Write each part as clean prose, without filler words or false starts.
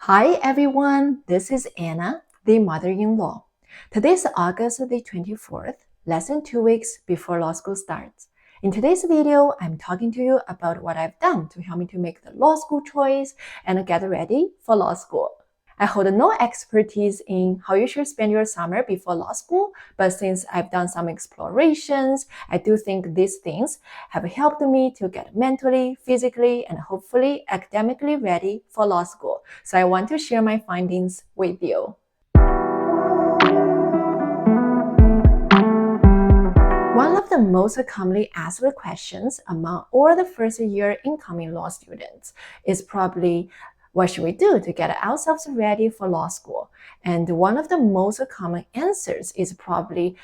Hi everyone, this is Anna, the mother-in-law. Today is August the 24th, less than 2 weeks before law school starts. In today's video, I'm talking to you about what I've done to help me to make the law school choice and get ready for law school. I hold no expertise in how you should spend your summer before law school, but since I've done some explorations, I do think these things have helped me to get mentally, physically, and hopefully academically ready for law school. So I want to share my findings with you. One of the most commonly asked questions among all the first-year incoming law students is probably, what should we do to get ourselves ready for law school? And one of the most common answers is probably,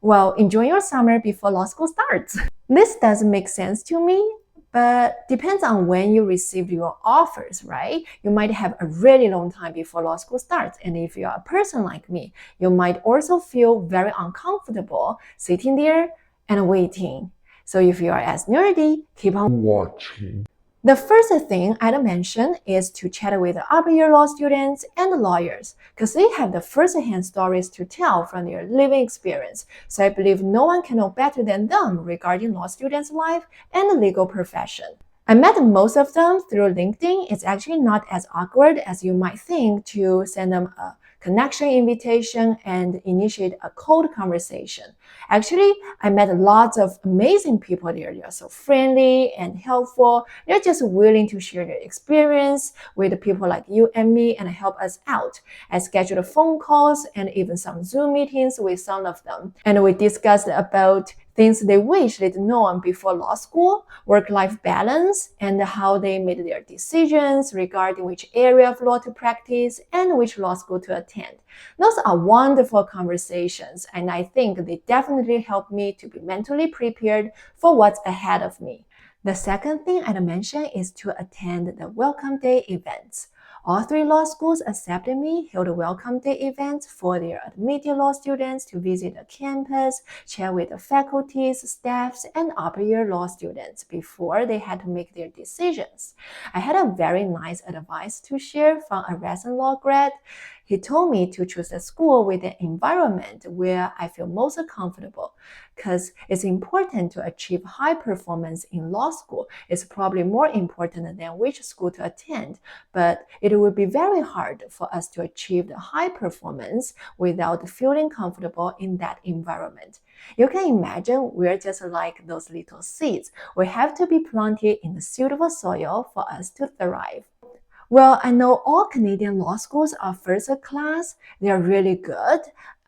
well, enjoy your summer before law school starts. This doesn't make sense to me, but depends on when you received your offers, right? You might have a really long time before law school starts. And if you're a person like me, you might also feel very uncomfortable sitting there and waiting. So if you are as nerdy, keep on watching. The first thing I'd mention is to chat with upper year law students and lawyers, because they have the first-hand stories to tell from their living experience. So I believe no one can know better than them regarding law students' life and the legal profession. I met most of them through LinkedIn. It's actually not as awkward as you might think to send them a connection invitation and initiate a cold conversation. Actually, I met lots of amazing people there. They are so friendly and helpful. They're just willing to share their experience with people like you and me and help us out. I scheduled phone calls and even some Zoom meetings with some of them. And we discussed about things they wish they'd known before law school, work-life balance, and how they made their decisions regarding which area of law to practice and which law school to attend. Those are wonderful conversations, and I think they definitely help me to be mentally prepared for what's ahead of me. The second thing I'd mention is to attend the Welcome Day events. All three law schools accepted me, held Welcome Day events for their admitted law students to visit the campus, chat with the faculties, staffs, and upper year law students before they had to make their decisions. I had a very nice advice to share from a recent law grad. He told me to choose a school with an environment where I feel most comfortable, because it's important to achieve high performance in law school. It's probably more important than which school to attend, but it would be very hard for us to achieve the high performance without feeling comfortable in that environment. You can imagine we're just like those little seeds. We have to be planted in the suitable soil for us to thrive. Well, I know all Canadian law schools are first class. They are really good.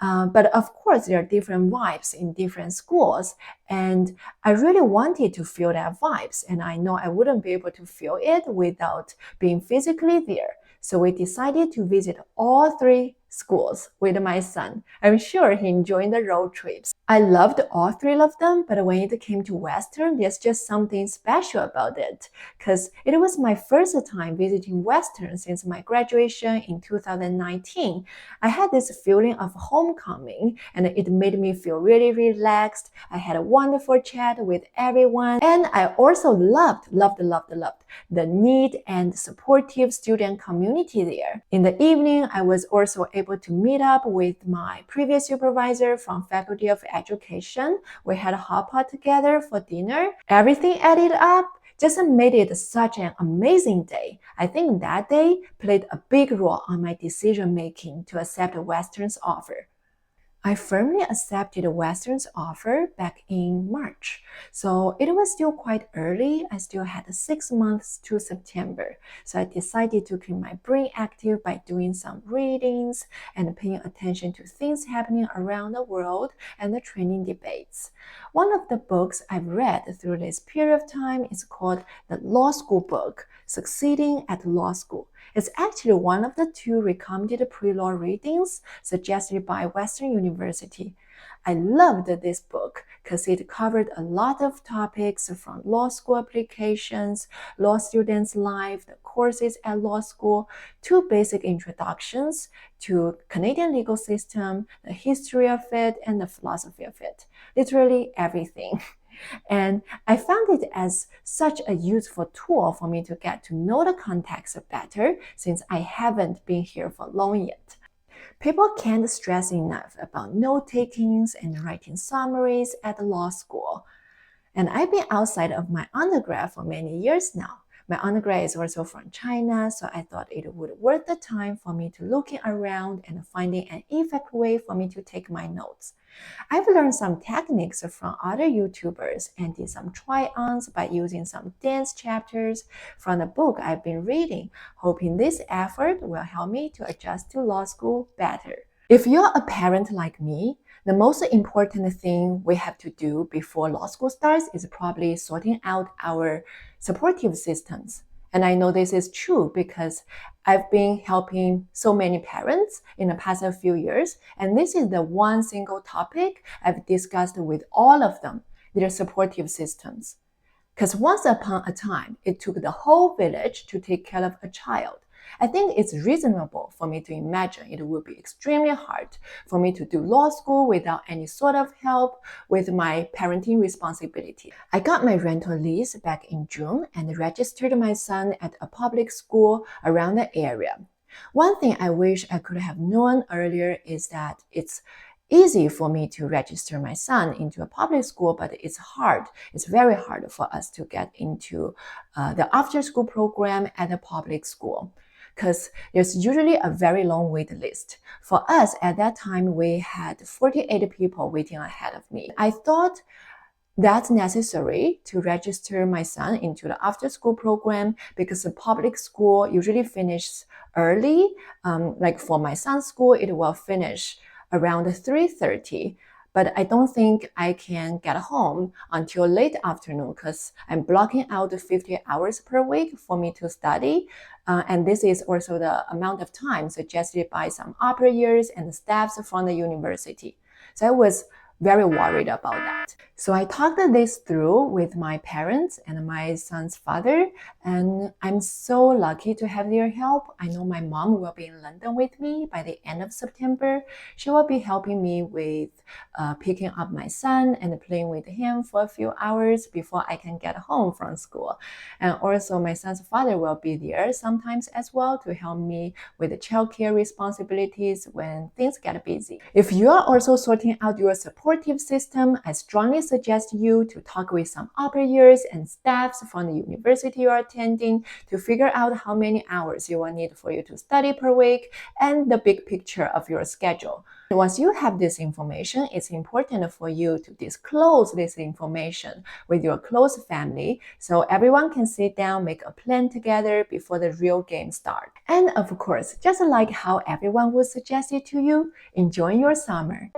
But of course, there are different vibes in different schools. And I really wanted to feel that vibes. And I know I wouldn't be able to feel it without being physically there. So we decided to visit all three schools with my son. I'm sure he enjoyed the road trips. I loved all three of them, but when it came to Western, there's just something special about it, because it was my first time visiting Western since my graduation in 2019. I had this feeling of homecoming, and it made me feel really relaxed. I had a wonderful chat with everyone, and I also loved the neat and supportive student community there. In the evening, I was also able to meet up with my previous supervisor from Faculty of Education. We had a hot pot together for dinner. Everything added up just made it such an amazing day. I think that day played a big role on my decision making to accept Western's offer. I firmly accepted Western's offer back in March, so it was still quite early. I still had 6 months to September, so I decided to keep my brain active by doing some readings and paying attention to things happening around the world and the training debates. One of the books I've read through this period of time is called The Law School Book, Succeeding at Law School. It's actually one of the 2 recommended pre-law readings suggested by Western University. I loved this book because it covered a lot of topics from law school applications, law students' life, the courses at law school, to basic introductions to Canadian legal system, the history of it, and the philosophy of it. Literally everything. And I found it as such a useful tool for me to get to know the context better since I haven't been here for long yet. People can't stress enough about note takings and writing summaries at the law school. And I've been outside of my undergrad for many years now. My undergrad is also from China, so I thought it would worth the time for me to looking around and finding an effective way for me to take my notes. I've learned some techniques from other YouTubers and did some try-ons by using some dance chapters from the book I've been reading, hoping this effort will help me to adjust to law school better. If you're a parent like me, the most important thing we have to do before law school starts is probably sorting out our supportive systems. And I know this is true because I've been helping so many parents in the past few years, and this is the one single topic I've discussed with all of them, their supportive systems. Because once upon a time, it took the whole village to take care of a child. I think it's reasonable for me to imagine it would be extremely hard for me to do law school without any sort of help with my parenting responsibility. I got my rental lease back in June and registered my son at a public school around the area. One thing I wish I could have known earlier is that it's easy for me to register my son into a public school, but it's hard. It's very hard for us to get into the after-school program at a public school because there's usually a very long wait list. For us, at that time, we had 48 people waiting ahead of me. I thought that's necessary to register my son into the after-school program because the public school usually finishes early. Like for my son's school, it will finish around 3:30. But I don't think I can get home until late afternoon because I'm blocking out 50 hours per week for me to study. And this is also the amount of time suggested by some upper years and staffs from the university. So I was very worried about that. So I talked this through with my parents and my son's father, and I'm so lucky to have their help. I know my mom will be in London with me by the end of September. She will be helping me with picking up my son and playing with him for a few hours before I can get home from school. And also my son's father will be there sometimes as well to help me with the childcare responsibilities when things get busy. If you are also sorting out your supportive system, I strongly suggest you to talk with some upper years and staffs from the university you are attending to figure out how many hours you will need for you to study per week and the big picture of your schedule. Once you have this information, it's important for you to disclose this information with your close family so everyone can sit down, make a plan together before the real game starts. And of course, just like how everyone would suggest it to you, enjoy your summer.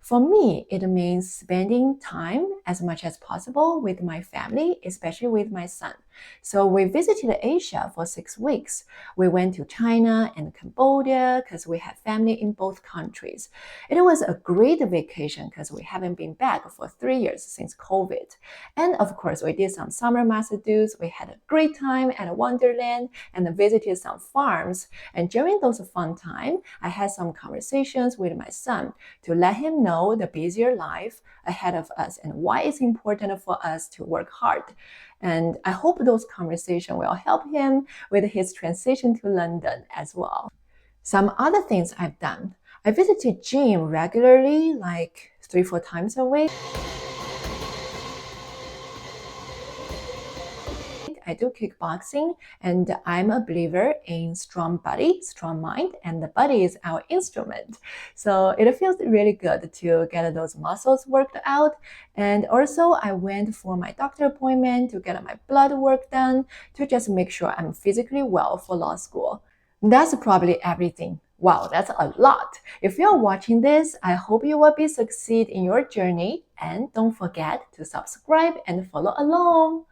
For me, it means spending time as much as possible with my family, especially with my son. So we visited Asia for 6 weeks. We went to China and Cambodia because we have family in both countries. It was a great vacation because we haven't been back for 3 years since COVID. And of course, we did some summer Massachusetts. We had a great time at Wonderland and visited some farms. And during those fun time, I had some conversations with my son to let him know the busier life ahead of us and why it's important for us to work hard. And I hope those conversations will help him with his transition to London as well. Some other things I've done. I visited gym regularly, like 3-4 times a week. I do kickboxing, and I'm a believer in strong body, strong mind, and the body is our instrument. So it feels really good to get those muscles worked out. And also I went for my doctor appointment to get my blood work done to just make sure I'm physically well for law school. That's probably everything. Wow, that's a lot. If you're watching this, I hope you will succeed in your journey, and don't forget to subscribe and follow along.